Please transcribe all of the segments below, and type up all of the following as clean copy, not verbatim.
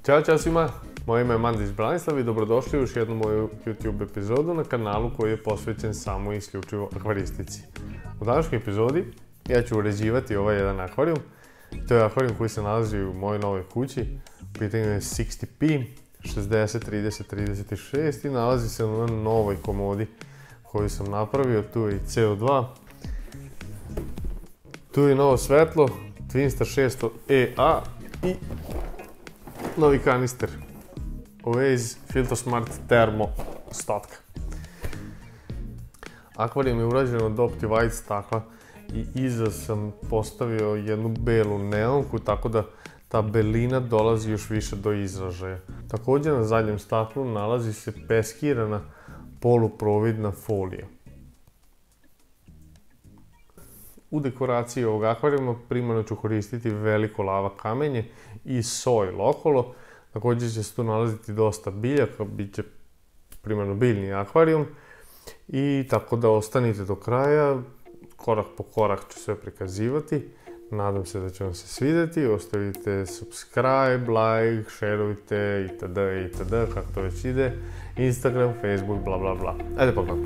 Ćao svima, moje ime je Mandić Branislav i dobrodošli u još jednu moju YouTube epizodu na kanalu koji je posvećen samo i isključivo akvaristici. U današnjoj epizodi ja ću uređivati ovaj jedan akvarijum. To je akvarijum koji se nalazi u mojoj novoj kući. U pitanju je 60P 60-30-36 i nalazi se na novoj komodi koju sam napravio. Tu je i CO2, tu je novo svetlo, Twinstar 600EA i novi kanister Oasis Filtosmart Thermo statka. Akvarijum je urađen od Opti-White stakla i iza sam postavio jednu belu neonku, tako da ta belina dolazi još više do izražaja. Također na zadnjem staklu nalazi se peskirana poluprovidna folija. U dekoraciji ovog akvarijuma primarno ću koristiti veliko lava kamenje i soil okolo. Također će se tu nalaziti dosta biljaka, bit će primarno biljni akvarijum. I tako da ostanite do kraja, korak po korak ću sve prikazivati. Nadam se da će vam se svidjeti, ostavite subscribe, like, shareujte itd. Kako to već ide. Instagram, Facebook, bla bla bla. Ajde pogledamo.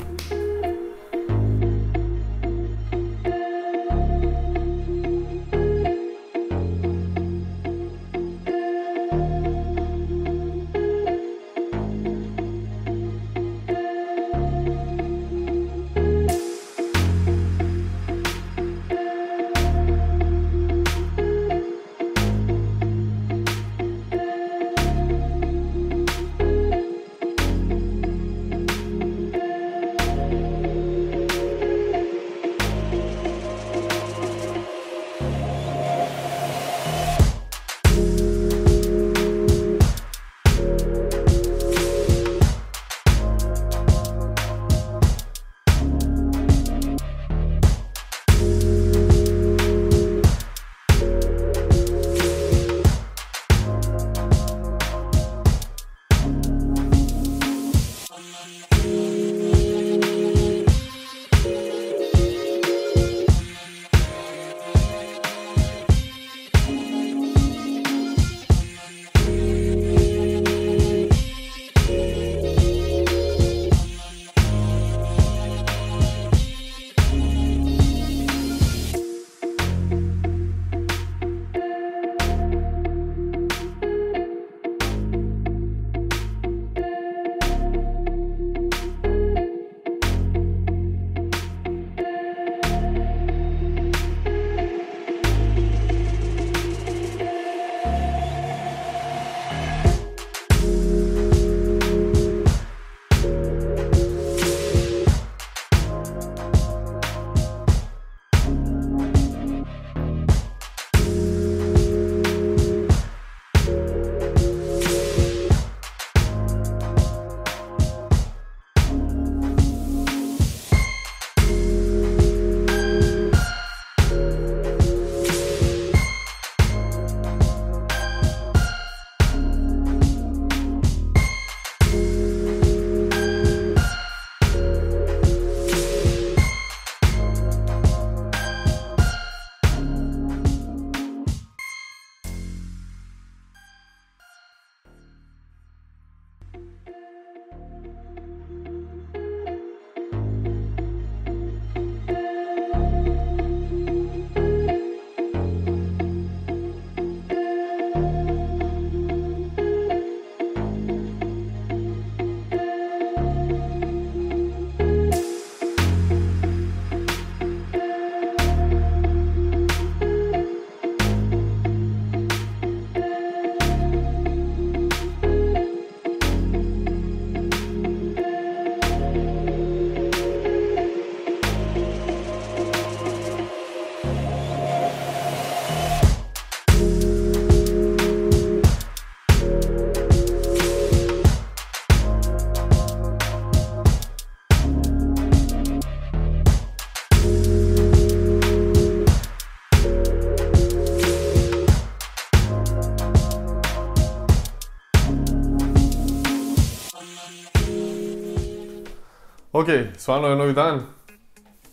Ok, stvarno je novi dan.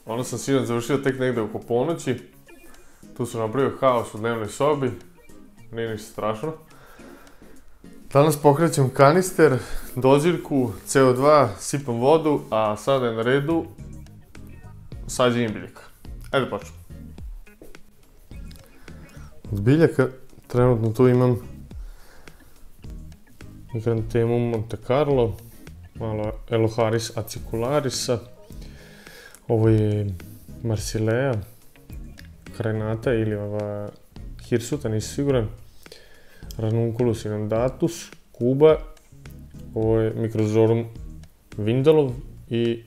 Ono sam sinoć završio tek negdje oko ponoći. Tu sam napravio haos u dnevnoj sobi. Nije ništa strašno. Danas pokrećem kanister, dozirku, CO2, sipam vodu, a sada je na redu sađenje biljaka. Ajde počnemo. Od biljaka trenutno tu imam Chrysanthemum Monte Carlo, malo Eloharis acicularisa, ovo je Marsilea, Krenata ili ova Hirsuta, nisam siguran, Ranunculus inundatus, Kuba, ovo je Microzorum Vindalov i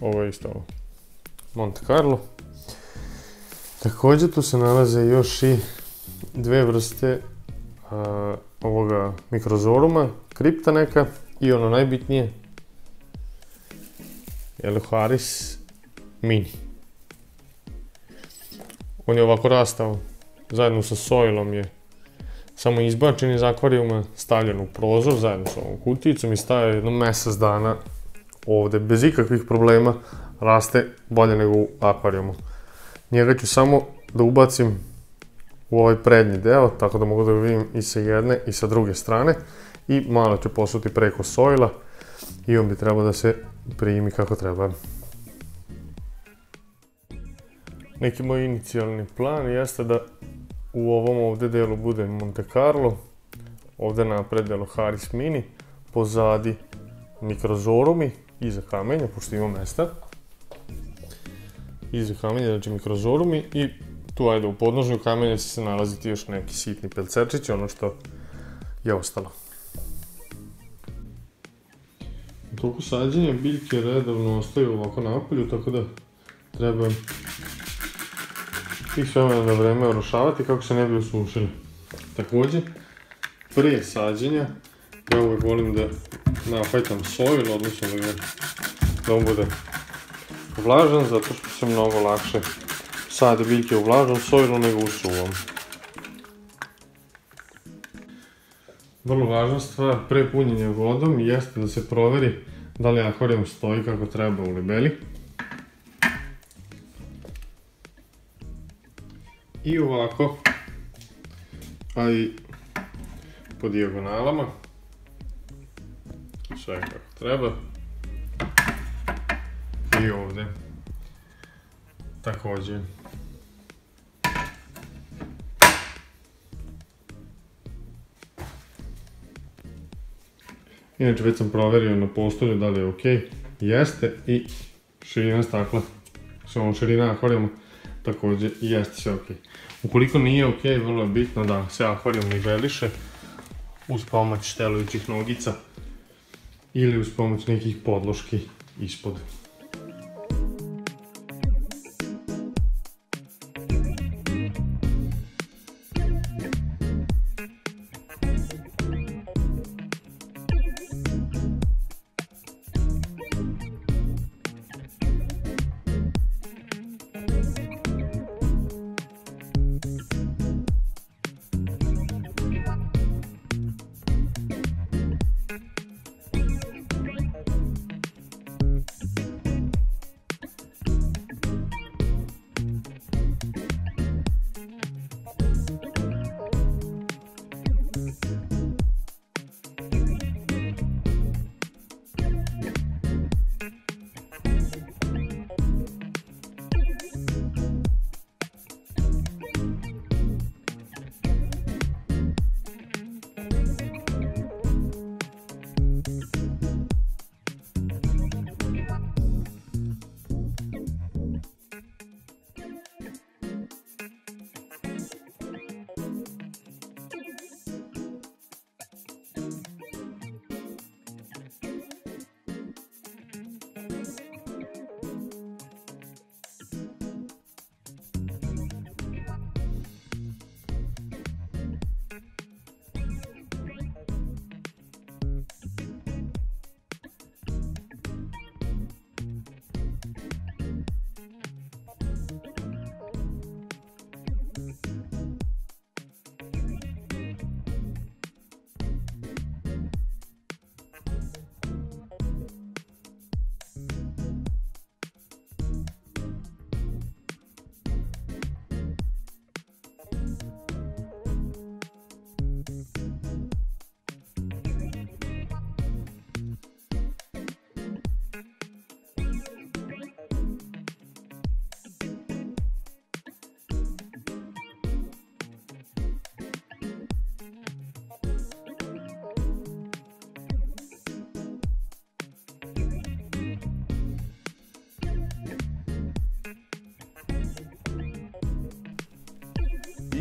ovo je isto ovo, Monte Carlo. Također tu se nalaze još i dve vrste ovoga Microzoruma, kripta neka i ono najbitnije Eloharis mini. On je ovako rastao, zajedno sa soilom je samo izbačen iz akvarijuma, stavljen u prozor zajedno s ovom kutijicom i stavio jedno mjesec dana ovde, bez ikakvih problema, raste bolje nego u akvarijumu. Njega ću samo da ubacim u ovaj prednji deo, tako da mogu da ga vidim i sa jedne i sa druge strane i malo ću posuti preko soila i on bi trebao da se primi kako treba. Neki moj inicijalni plan jeste da u ovom ovde delu bude Monte Carlo, ovde napred Eloharis mini, pozadi Microzorumi, iza kamenja, pošto ima mesta. Iza kamenja, znači Microzorumi i tu ajde u podnožju kamenja će se nalaziti još neki sitni pelcerčići, ono što je ostalo. U toku sađenja biljke redovno ostaju ovako napolju, tako da treba ih s vremena na vreme orošavati kako se ne bi osušili. Također, prije sađenja ja uvijek volim da nafajtam soil, odnosno da on bude vlažan, zato što se mnogo lakše sade biljke u vlažnom soilu nego u suvom. Vrlo važna stvar pre punjenja vodom jeste da se proveri da li akvarijum stoji kako treba u libeli. I ovako, a i po dijagonalama, sve kako treba. I ovdje također. Inače već sam proverio na postolju da li je ok, jeste, i širina stakla, širina akvarijuma također jeste sve ok. Ukoliko nije ok, vrlo je bitno da se akvarijum niveliše uz pomoć štelujućih nogica ili uz pomoć nekih podloški ispod.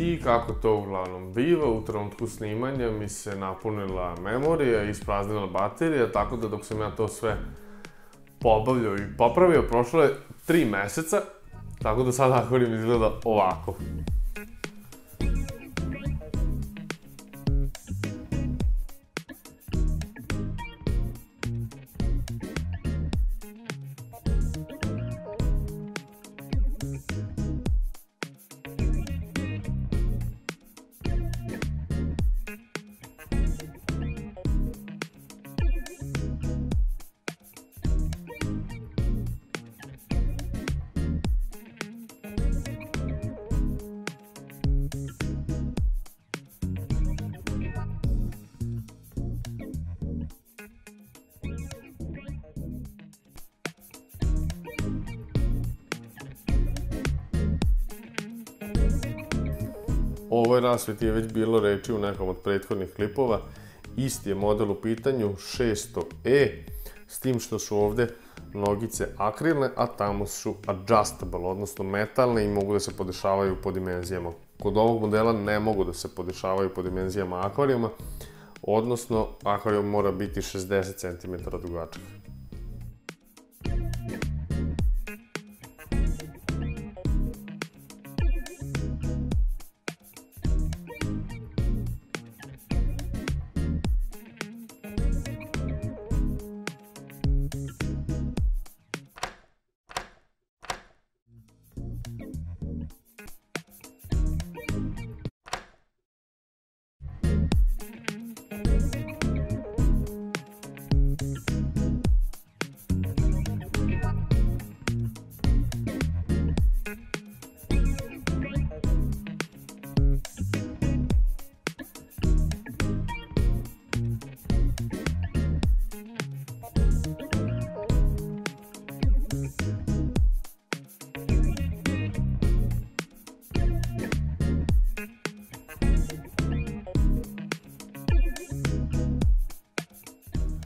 I kako to uglavnom biva, u trenutku snimanja mi se napunila memorija i ispraznila baterija, tako da dok sam ja to sve pobavljao i popravio, prošlo je 3 meseca, tako da sad akvarijum izgleda ovako. Ovoj rasveti je već bilo reči u nekom od prethodnih klipova. Isti je model u pitanju 600E, s tim što su ovde nogice akrilne, a tamo su adjustable, odnosno metalne i mogu da se podešavaju po dimenzijama. Kod ovog modela ne mogu da se podešavaju po dimenzijama akvarijuma, odnosno akvarijum mora biti 60 cm dugačak.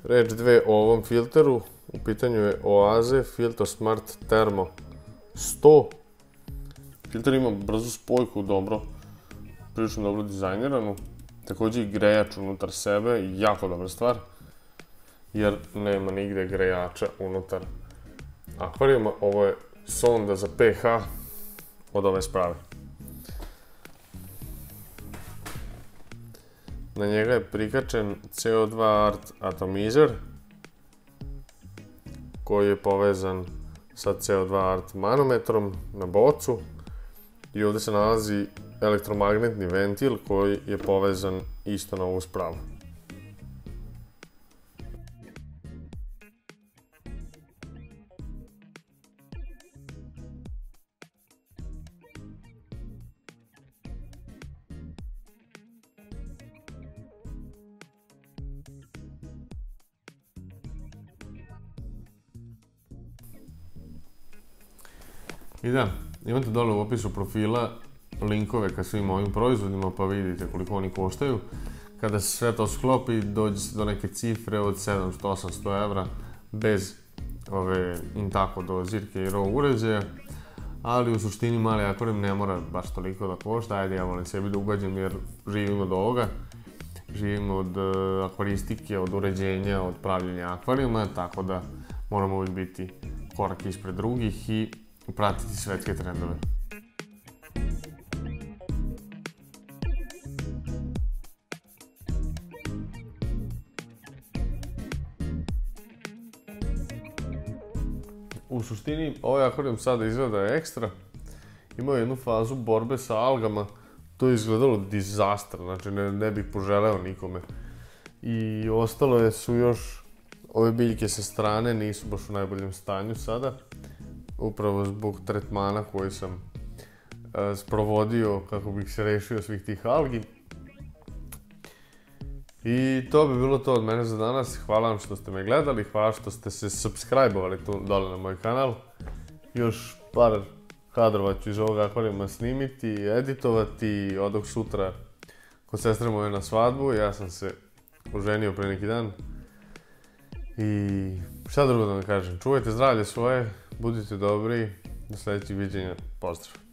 Reč dve o ovom filteru, u pitanju je Oaze Filter Smart Thermo 100. Filter ima brzu spojku, prilično dobro dizajniranu, takođe i grejač unutar sebe, jako dobra stvar, jer nema nigde grejača unutar akvarijuma. Ovo je sonda za pH od ove sprave. Na njega je prikačen CO2 Art atomizer koji je povezan sa CO2 Art manometrom na bocu i ovde se nalazi elektromagnetni ventil koji je povezan isto na ovu spravu. I da, imate dole u opisu profila linkove ka svim ovim proizvodima pa vidite koliko oni koštaju. Kada se sve to sklopi dođe se do neke cifre od 700-800 evra bez ove Intaco dozirke i RAW uređaja, ali u suštini mali akvarijum ne mora baš toliko da košta. Ajde, ja volim sebi da ugađam jer živim od ovoga. Živim od akvaristike, od uređenja, od pravljenja akvarijuma, tako da moramo uvijek biti korak ispred drugih i pratiti svetske trendove. U suštini, ovaj akvarijum sada izgleda ekstra. Imao jednu fazu borbe sa algama. To je izgledalo dizaster, znači ne bih poželeo nikome. I ostalo su još ove biljke sa strane, nisu baš u najboljem stanju sada. Upravo zbog tretmana koji sam sprovodio kako bih se rešio svih tih algi. I to bi bilo to od mene za danas. Hvala vam što ste me gledali, hvala što ste se subscribe-ovali tu dole na moj kanal. Još par kadrova ću iz ovog akvarijuma snimiti, editovati, odog sutra kod sestre moje na svadbu. Ja sam se oženio pre neki dan. I šta drugo da vam kažem, čuvajte zdravlje svoje, budite dobri, do sledećeg viđenja, pozdrav!